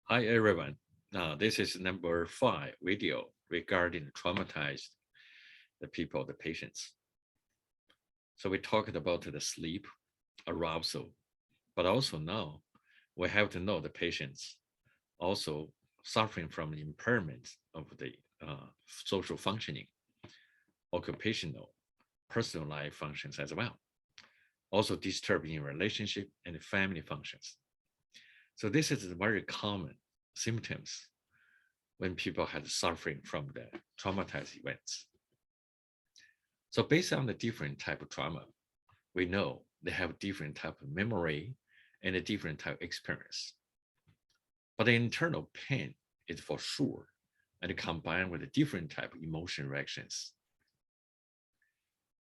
Hi everyone. This is number 5 video regarding traumatized the people, the patients. So we talked about the sleep arousal, but also now we have to know the patients also suffering from impairment of the social functioning, occupational, personal life functions as well. Also disturbing relationship and family functions. So this is very common symptoms when people have suffering from the traumatized events. So based on the different type of trauma, we know they have different type of memory and a different type of experience. But the internal pain is for sure and combined with a different type of emotion reactions.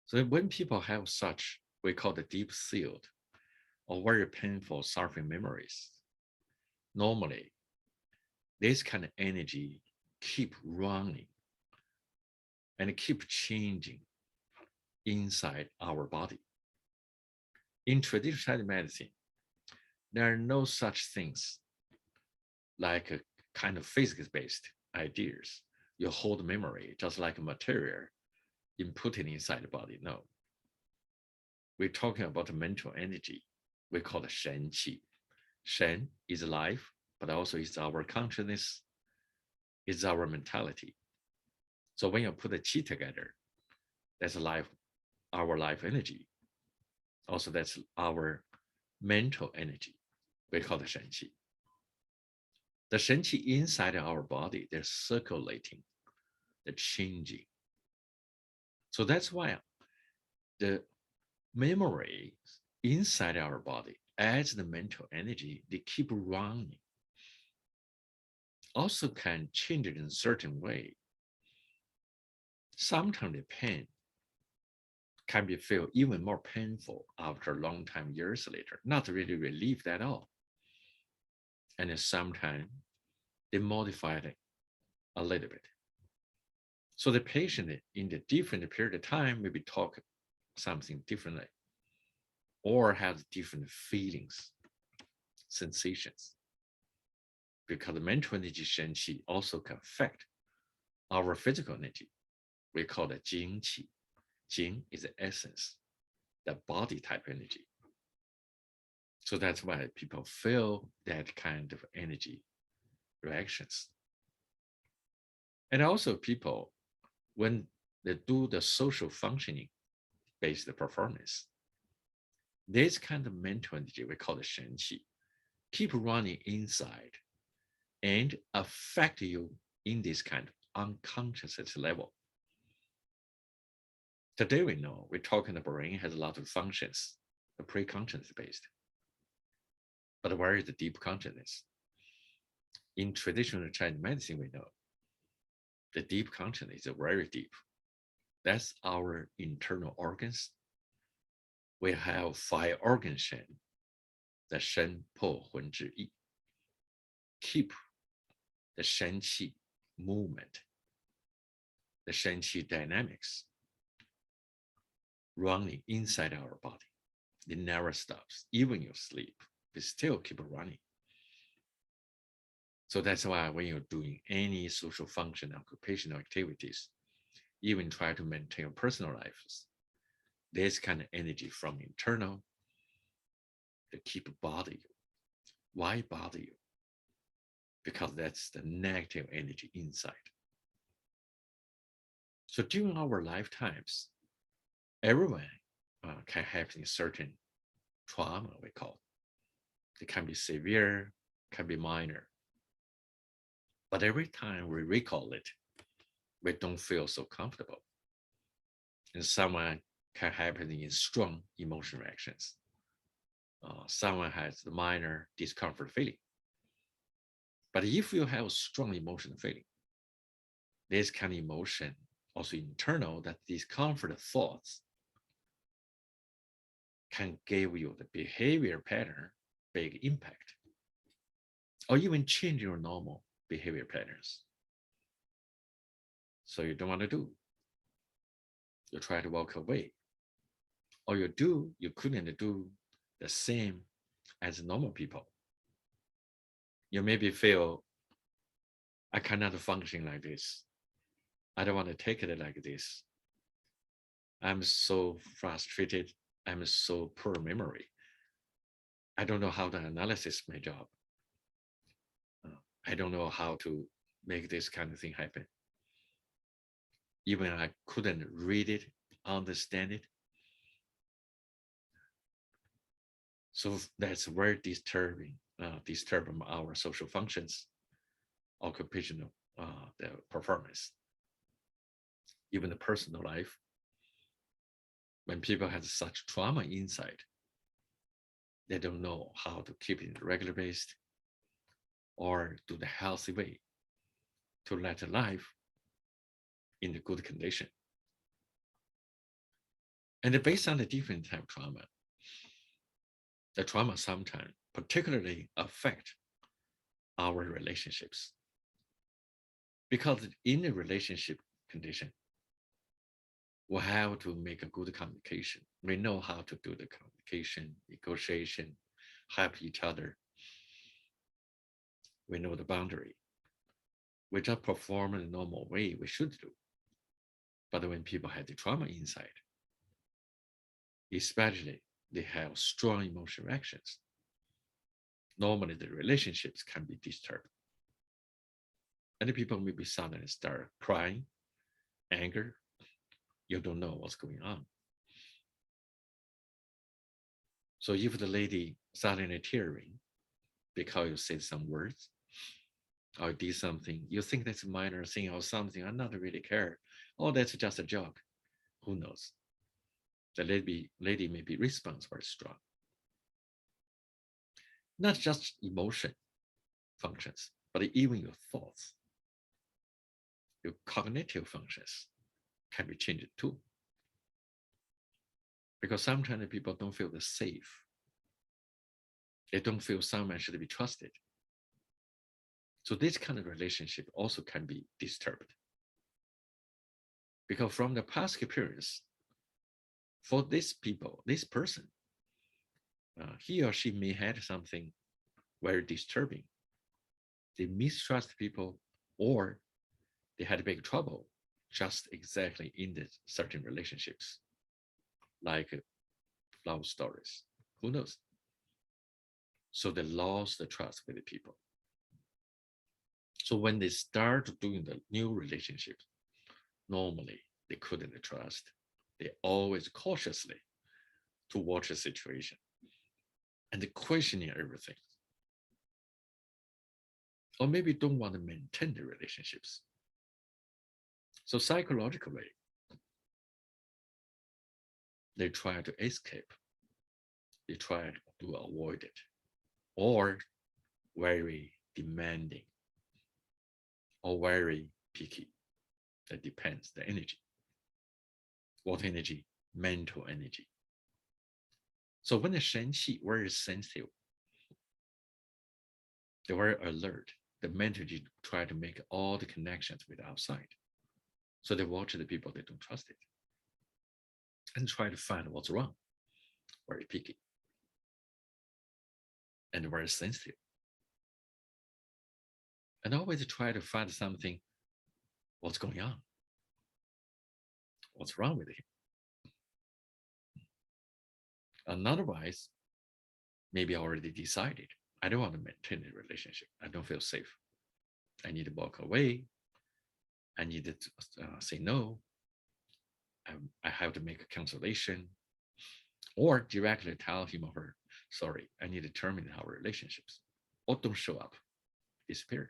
So when people have such, we call the deep sealed or very painful suffering memories, normally this kind of energy keep running and keep changing inside our body. In traditional Chinese medicine, there are no such things like a kind of physics-based ideas. You hold memory just like a material inputted inside the body. No, we're talking about mental energy. We call it Shen Qi. Shen is life, but also is our consciousness, is our mentality. So when you put the Qi together, that's life, our life energy. Also, that's our mental energy. We call it Shen Qi. The Shen Qi inside our body, they're circulating, they're changing. So that's why the memory inside our body as the mental energy, they keep running. Also can change it in a certain way. Sometimes the pain can be feel even more painful after a long time, years later, not really relieved at all. And then sometimes they modify it a little bit. So the patient in the different period of time maybe talk something differently or has different feelings, sensations. Because the mental energy Shen Qi also can affect our physical energy. We call it Jing Qi. Jing is the essence, the body type energy. So that's why people feel that kind of energy reactions. And also people, when they do the social functioning based performance, this kind of mental energy, we call it Shen Qi, keep running inside and affect you in this kind of unconscious level. Today we know we're talking the brain has a lot of functions, the pre-conscious based. But where is the deep consciousness? In traditional Chinese medicine, we know the deep consciousness is very deep. That's our internal organs. We have 5 organ Shen, the Shen, Po, Hun, Zhi, Yi. Keep the Shen Qi movement, the Shen Qi dynamics running inside our body. It never stops. Even you sleep, it still keep running. So that's why when you're doing any social function, occupational activities, even try to maintain your personal lives, this kind of energy from internal to keep bother you. Why bother you? Because that's the negative energy inside. So during our lifetimes, everyone can have a certain trauma, we call it. It can be severe, can be minor. But every time we recall it, we don't feel so comfortable. And someone can happen in strong emotion reactions. Someone has the minor discomfort feeling. But if you have strong emotion feeling, this kind of emotion, also internal, that discomfort thoughts can give you the behavior pattern big impact, or even change your normal behavior patterns. So you don't want to do. You try to walk away. Or you do, you couldn't do the same as normal people. You maybe feel, I cannot function like this. I don't want to take it like this. I'm so frustrated. I'm so poor memory. I don't know how to analysis my job. I don't know how to make this kind of thing happen. Even I couldn't read it, understand it. So that's very disturbing, disturb our social functions, occupational the performance, even the personal life. When people have such trauma inside, they don't know how to keep it regular based or do the healthy way to let life in a good condition. And based on the different type of trauma, the trauma sometimes particularly affect our relationships. Because in a relationship condition, we have to make a good communication. We know how to do the communication, negotiation, help each other. We know the boundary. We just perform in the normal way we should do. But when people have the trauma inside, especially they have strong emotional reactions, normally the relationships can be disturbed. And the people maybe suddenly start crying, anger. You don't know what's going on. So if the lady suddenly tearing because you said some words or did something, you think that's a minor thing or something, I not really care. Oh, that's just a joke. Who knows? The lady may be response very strong. Not just emotion functions, but even your thoughts, your cognitive functions can be changed too. Because sometimes people don't feel safe. They don't feel someone should be trusted. So this kind of relationship also can be disturbed. Because from the past experience, for this people, this person, he or she may have something very disturbing. They mistrust people or they had big trouble just exactly in the certain relationships, like love stories. Who knows? So they lost the trust with the people. So when they start doing the new relationships, normally they couldn't trust. They always cautiously to watch the situation and questioning everything. Or maybe don't want to maintain the relationships. So psychologically, they try to escape. They try to avoid it, or very demanding, or very picky. That depends the energy. What energy? Mental energy. So when the Shenqi very sensitive, they're very alert. The mental energy try to make all the connections with outside. So they watch the people they don't trust it and try to find what's wrong. Very picky and very sensitive. And always try to find something, what's going on? What's wrong with him? And otherwise, maybe I already decided I don't want to maintain a relationship. I don't feel safe. I need to walk away. I need to say no. I have to make a cancellation or directly tell him or her, sorry, I need to terminate our relationships or don't show up, disappear.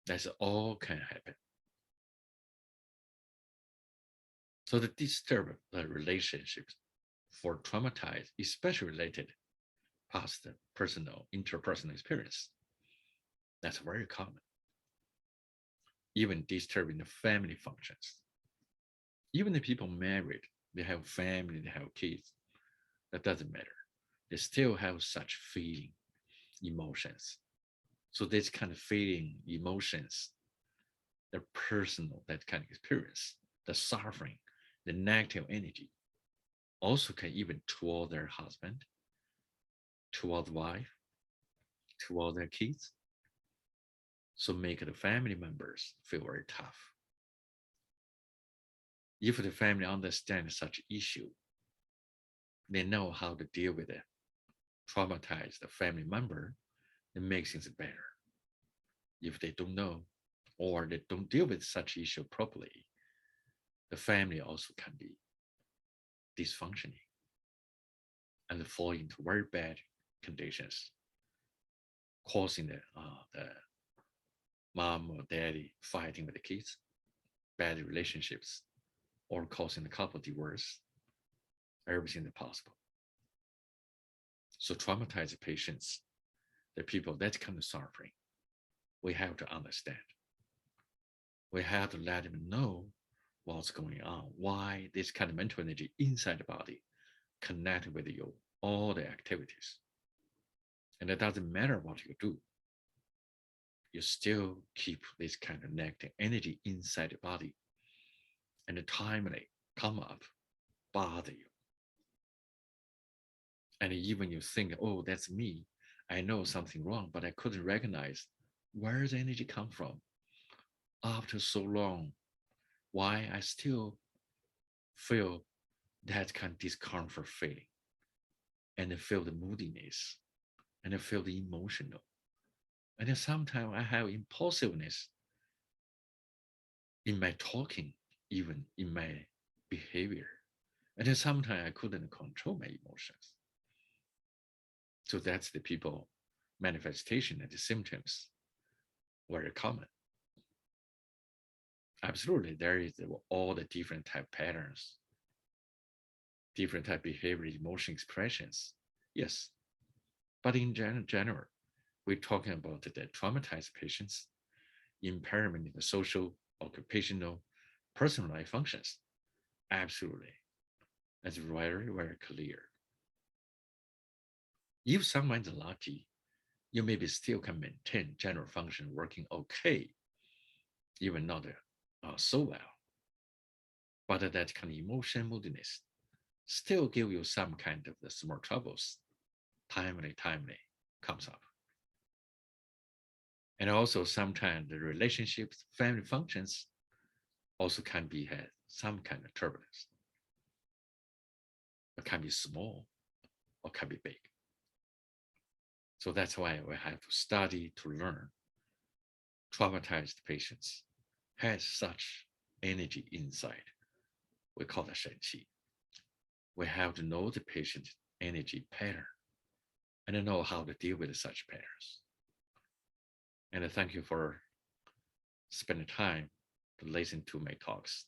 That's all can happen. So the disturb the relationships for traumatized, especially related past personal, interpersonal experience. That's very common. Even disturbing the family functions. Even the people married, they have family, they have kids. That doesn't matter. They still have such feeling, emotions. So this kind of feeling, emotions, the personal, that kind of experience, the suffering, the negative energy, also can even toward their husband, toward the wife, toward their kids. So make the family members feel very tough. If the family understands such issue, they know how to deal with it. Traumatize the family member and make things better. If they don't know or they don't deal with such issue properly, the family also can be dysfunctioning and fall into very bad conditions, causing the mom or daddy fighting with the kids, bad relationships, or causing a couple divorce, everything is possible. So traumatized patients, the people that kind of suffering, we have to understand. We have to let them know what's going on, why this kind of mental energy inside the body connect with you, all the activities. And it doesn't matter what you do, you still keep this kind of negative energy inside the body and timely come up, bother you. And even you think, oh, that's me. I know something wrong, but I couldn't recognize where the energy come from after so long. Why I still feel that kind of discomfort feeling and I feel the moodiness and I feel the emotional. And then sometimes I have impulsiveness in my talking, even in my behavior. And then sometimes I couldn't control my emotions. So that's the people manifestation and the symptoms very common. Absolutely, there is all the different type patterns, different type behavior, emotion expressions. Yes, but in general, we're talking about the traumatized patients, impairment in the social, occupational, personal life functions. Absolutely, that's very, very clear. If someone's lucky, you maybe still can maintain general function working okay, even not so well. But that kind of emotion moodiness still give you some kind of the small troubles, timely comes up. And also sometimes the relationships, family functions also can be had some kind of turbulence. It can be small or can be big. So that's why we have to study to learn. Traumatized patients has such energy inside. We call that shen qi. We have to know the patient's energy pattern and know how to deal with such patterns. And thank you for spending time to listen to my talks.